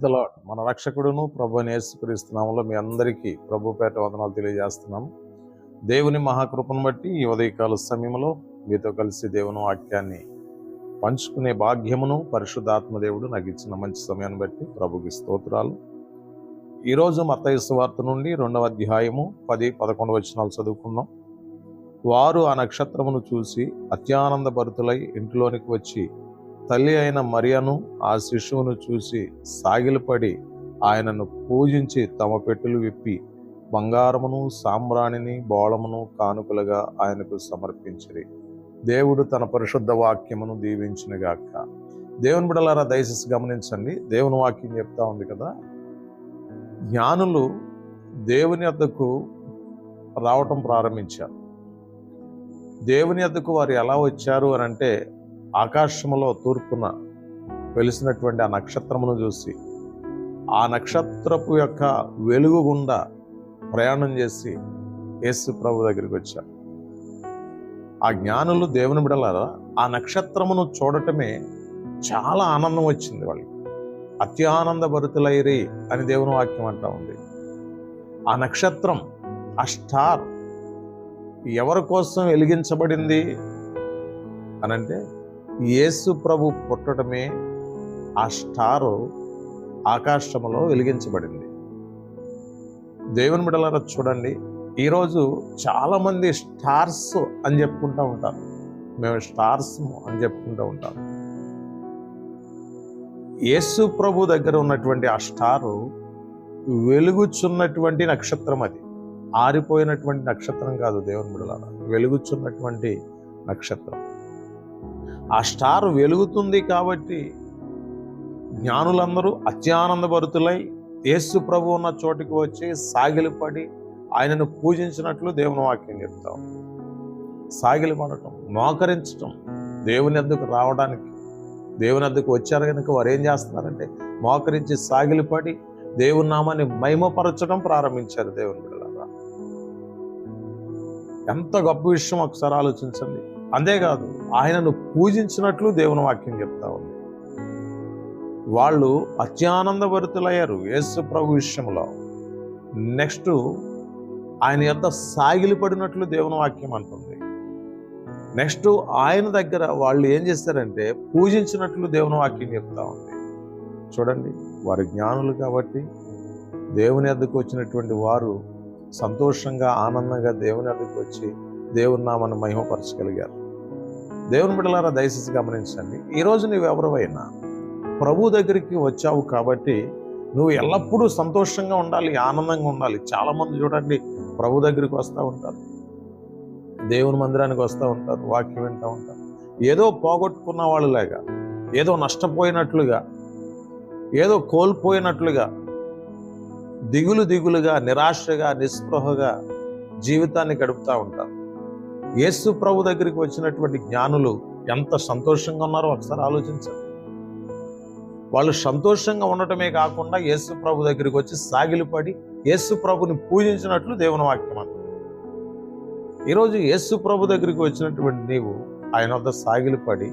The lord. మన రక్షకుడును ప్రభు అయిన యేసుక్రీస్తు నామములో మీ అందరికీ ప్రభు పేట వందనాలు తెలియజేస్తున్నాం. దేవుని మహాకృపను బట్టి ఈ ఉదయకాల సమయంలో మీతో కలిసి దేవుని వాక్యాన్ని పంచుకునే భాగ్యమును పరిశుద్ధాత్మ దేవుడు నాకు ఇచ్చిన మంచి సమయాన్ని బట్టి ప్రభుకి స్తోత్రాలు. ఈరోజు మత్తయి సువార్త నుండి 2వ అధ్యాయము 10-11 వచనాలు చదువుకుందాం. వారు ఆ నక్షత్రమును చూసి అత్యానందభరితులై ఇంటిలోనికి వచ్చి తల్లి అయిన మరియను ఆ శిశువును చూసి సాగిలపడి ఆయనను పూజించి తమ పెట్టెలు విప్పి బంగారమును సాంబ్రాణిని బోళమును కానుకలుగా ఆయనకు సమర్పించిరి. దేవుడు తన పరిశుద్ధ వాక్యమును దీవించునుగాక. దేవుని బిడ్డలారా దయచేసి గమనించండి. దేవుని వాక్యం చెప్తా ఉంది కదా, జ్ఞానులు దేవుని వద్దకు రావటం ప్రారంభించారు. దేవుని వద్దకు వారు ఎలా వచ్చారు అని అంటే, ఆకాశములో తూర్పున వెలిసినటువంటి ఆ నక్షత్రమును చూసి ఆ నక్షత్రపు యొక్క వెలుగు గుండా ప్రయాణం చేసి యేసు ప్రభు దగ్గరికి వచ్చారు. ఆ జ్ఞానులు దేవుని బిడలారా ఆ నక్షత్రమును చూడటమే చాలా ఆనందం వచ్చింది వాళ్ళకి. అత్యానందభరితులైరి అని దేవుని వాక్యం అంటా ఉంది. ఆ నక్షత్రం, ఆ స్టార్ ఎవరి కోసం వెలిగించబడింది అనంటే, యేసు ప్రభు పుట్టడమే ఆ స్టారు ఆకాశములో వెలిగించబడింది. దేవుని బిడ్డలారా చూడండి, ఈరోజు చాలామంది స్టార్స్ అని చెప్పుకుంటూ ఉంటారు. మేము స్టార్స్ అని చెప్పుకుంటూ ఉంటాం. యేసు ప్రభు దగ్గర ఉన్నటువంటి ఆ స్టారు వెలుగుచున్నటువంటి నక్షత్రం. అది ఆరిపోయినటువంటి నక్షత్రం కాదు దేవుని బిడ్డలారా, వెలుగుచున్నటువంటి నక్షత్రం. ఆ స్టార్ వెలుగుతుంది కాబట్టి జ్ఞానులందరూ అత్యానందభరితులై యేసు ప్రభు ఉన్న చోటికి వచ్చి సాగిలిపడి ఆయనను పూజించినట్లు దేవుని వాక్యం చెప్తాం. సాగిలిపడటం, మోకరించటం, దేవుని వద్దకు రావడానికి, దేవుని వద్దకు వచ్చారు కనుక వారు ఏం చేస్తున్నారంటే మోకరించి సాగిలిపడి దేవుని నామాన్ని మహిమపరచడం ప్రారంభించారు. దేవుని బిడ్డలారా ఎంత గొప్ప విషయం ఒకసారి ఆలోచించండి. అంతేకాదు ఆయనను పూజించినట్లు దేవుని వాక్యం చెప్తా ఉంది. వాళ్ళు అత్యానందభరితులయ్యారు యేసు ప్రభు విషయంలో. నెక్స్ట్ ఆయన యొక్క సాగిలిపడినట్లు దేవుని వాక్యం అంటుంది. నెక్స్ట్ ఆయన దగ్గర వాళ్ళు ఏం చేస్తారంటే పూజించినట్లు దేవుని వాక్యం చెప్తా ఉంది. చూడండి, వారు జ్ఞానులు కాబట్టి దేవుని వద్దకు వచ్చినటువంటి వారు సంతోషంగా ఆనందంగా దేవుని వద్దకు వచ్చి దేవుని నామాన్ని మహిమపరచగలిగారు. దేవుని బిడ్డలారా దయచేసి గమనించండి. ఈరోజు నువ్వు ఎవరివైనా ప్రభు దగ్గరికి వచ్చావు కాబట్టి నువ్వు ఎల్లప్పుడూ సంతోషంగా ఉండాలి, ఆనందంగా ఉండాలి. చాలామంది చూడండి ప్రభు దగ్గరికి వస్తూ ఉంటారు, దేవుని మందిరానికి వస్తూ ఉంటారు, వాక్యం వింటూ ఉంటారు. ఏదో పోగొట్టుకున్న వాళ్ళలాగా, ఏదో నష్టపోయినట్లుగా, ఏదో కోల్పోయినట్లుగా దిగులుగా నిరాశగా నిస్పృహగా జీవితాన్ని గడుపుతూ ఉంటారు. యేసు ప్రభు దగ్గరికి వచ్చినటువంటి జ్ఞానులు ఎంత సంతోషంగా ఉన్నారో ఒకసారి ఆలోచించండి. వాళ్ళు సంతోషంగా ఉండటమే కాకుండా యేసు ప్రభు దగ్గరికి వచ్చి సాగిలిపడి యేసు ప్రభుని పూజించినట్లు దేవుని వాక్యం అంటుంది. ఈరోజు యేసు ప్రభు దగ్గరికి వచ్చినటువంటి నీవు ఆయన వద్ద సాగిలిపడి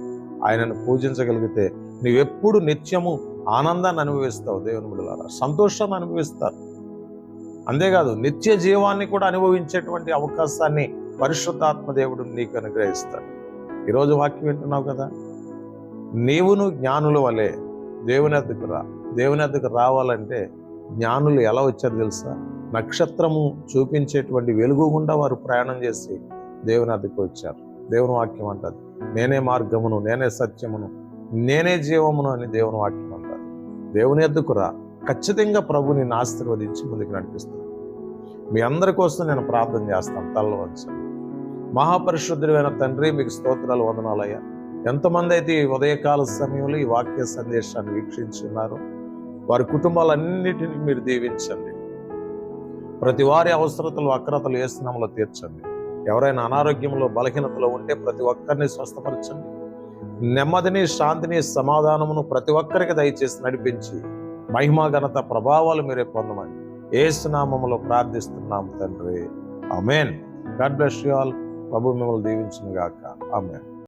ఆయనను పూజించగలిగితే నీవెప్పుడు నిత్యము ఆనందాన్ని అనుభవిస్తావు. దేవుని బిడ్డలారా సంతోషాన్ని అనుభవిస్తారు. అంతేకాదు నిత్య జీవాన్ని కూడా అనుభవించేటువంటి అవకాశాన్ని పరిశుద్ధాత్మ దేవుడు నీకు అనుగ్రహిస్తాడు. ఈరోజు వాక్యం వింటున్నావు కదా, నీవును జ్ఞానుల వలె దేవుని వద్దకు రా. దేవుని వద్దకు రావాలంటే జ్ఞానులు ఎలా వచ్చారు తెలుసా? నక్షత్రము చూపించేటువంటి వెలుగు గుండా వారు ప్రయాణం చేసి దేవుని వద్దకు వచ్చారు. దేవుని వాక్యం అంటారు, నేనే మార్గమును, నేనే సత్యమును, నేనే జీవమును అని దేవుని వాక్యం అంటారు. దేవుని వద్దకు రా, ఖచ్చితంగా ప్రభు నిన్ను ఆశీర్వదించి ముందుకు నడిపిస్తాను. మీ అందరి కోసం నేను ప్రార్థన చేస్తాను. తలలో వంచండి. మహాపరిశుద్ధుడైన తండ్రి, మీకు స్తోత్రాలు, వందనాలయ్యా. ఎంతమంది అయితే ఈ ఉదయకాల సమయంలో ఈ వాక్య సందేశాన్ని వీక్షించున్నారో వారి కుటుంబాలన్నిటినీ మీరు దీవించండి. ప్రతి వారి అవసరతలు అక్రతలు యేసు నామములో తీర్చండి. ఎవరైనా అనారోగ్యంలో బలహీనతలో ఉంటే ప్రతి ఒక్కరిని స్వస్థపరచండి. నెమ్మదిని, శాంతిని, సమాధానమును ప్రతి ఒక్కరికి దయచేసి నడిపించి మహిమ, ఘనత, ప్రభావాలు మీరే పొందమని యేసు నామములో ప్రార్థిస్తున్నాం తండ్రి. ఆమేన్. God bless you all. ప్రభు మిమ్మల్ని దీవించును గాక. ఆమేన్.